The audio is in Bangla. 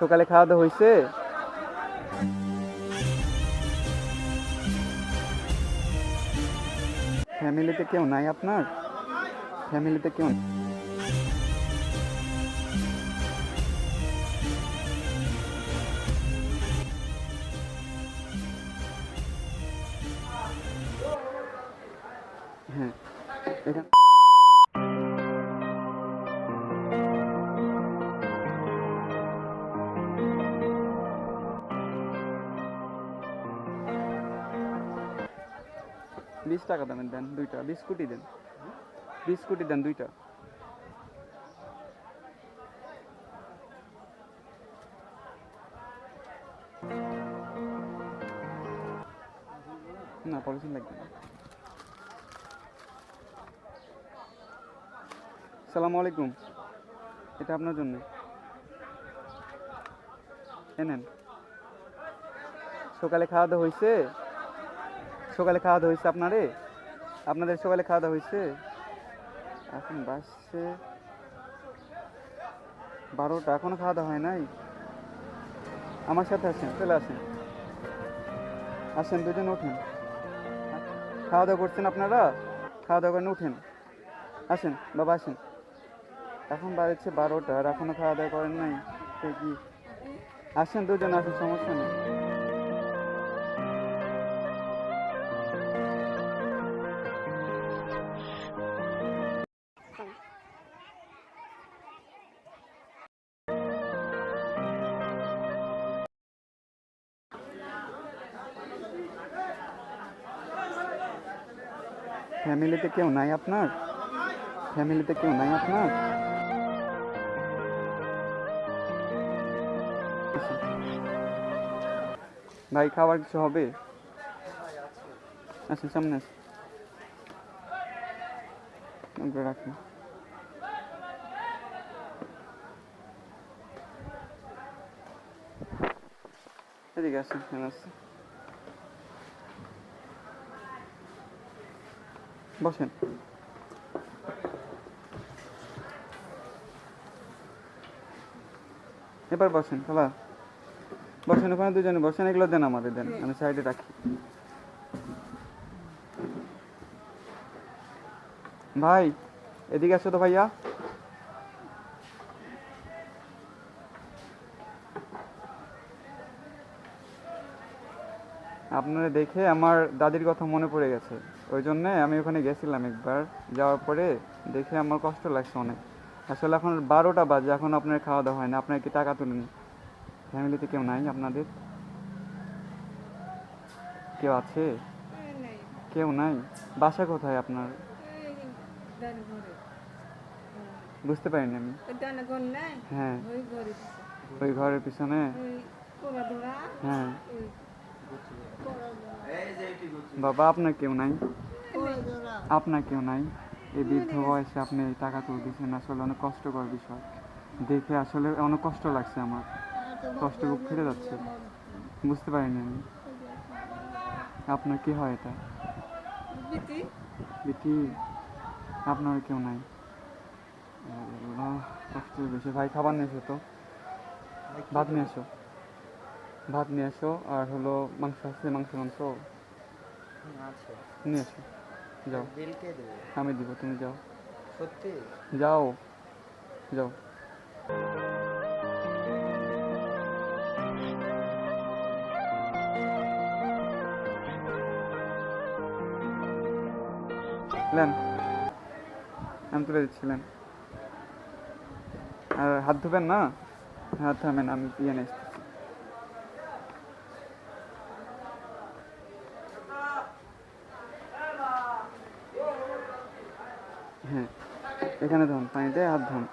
সকালে খাওয়া দাওয়া হয়েছে? ফ্যামিলিতে কেউ নাই আপনার? ফ্যামিলিতে কেউ হ্যাঁ এখানে $20 দামের দেন, দুইটা বিস্কুটই দেন, বিস্কুটই দেন দুইটা। না পলিথিন লাগবে না। আসসালামু আলাইকুম, এটা আপনার জন্য এনেন। সকালে খাওয়া দাওয়া হয়েছে? সকালে খাওয়া দাওয়া হয়েছে আপনাদের সকালে খাওয়া দাওয়া হয়েছে? এখন বাসছে 12টা, এখনো খাওয়া দাওয়া হয় নাই। আমার সাথে আসেন, চলে আসেন, আসেন দুজন উঠেন। খাওয়া দাওয়া করছেন আপনারা? খাওয়া দাওয়া করেন, উঠেন, আসেন বাবা আসেন। এখন বাজছে 12টা আর এখনো খাওয়া দাওয়া করেন নাই, তো কি আসেন দুজন আসেন, সমস্যা নেই। ফ্যামিলিতে কেউ নাই আপনার? ফ্যামিলিতে কেউ নাই আপনার? ভাই খাবার কিছু হবে? আসেন সামনে আসেন, রাখুন। এদিকে আসেন, আসেন বসেন। এবার বসেন, খালা বসেন, ওখানে দুজনে বসেন, এগুলো দেন আমাদের দেন, আমি সাইডে রাখি। ভাই এদিকে আসো তো ভাইয়া। আপনারা দেখে আমার দাদির কথা মনে পড়ে গেছে, ওই জন্যে আমি ওখানে গেছিলাম একবার, যাওয়ার পরে দেখে আমার কষ্ট লাগছে অনেক। আসলে এখন 12টা বাজে, এখন আপনার খাওয়া দাওয়া হয় না, আপনার কি টাকা তুলেন? ফ্যামিলিতে কেউ নাই আপনাদের? কেউ আছে? কেউ নাই? বাসা কোথায় আপনার? বুঝতে পারিনি আমি। হ্যাঁ ওই ঘরের পিছনে। হ্যাঁ বাবা আপনার কেউ নাই? আপনার কেউ নাই? এই বৃদ্ধ বয়সে আপনি এই টাকা তুলতেছেন, আসলে অনেক কষ্টকর বিষয়। দেখে আসলে অনেক কষ্ট লাগছে আমার, কষ্ট বুক ফিরে যাচ্ছে। বুঝতে পারিনি আমি। আপনার কি হয় এটা? বিটি, আপনার কেউ নাই? আল্লাহ, কষ্ট বেশি। ভাই খাবার নিয়ে এসো তো, ভাত নিয়ে এসো, ভাত নিয়ে এসো, আর হলো মাংস আছে, মাংস নিয়ে এসো। যাও, আমি দিব, তুমি যাও। সত্যি যাও, যাও। নেন, আমি তুলে দিচ্ছিলেন। আর হাত ধুবেন না? হাত থামেন, আমি পিয়ে নিয়ে এসতেছি। হ্যাঁ এখানে ধরুন, পানিতে হাত ধরুন।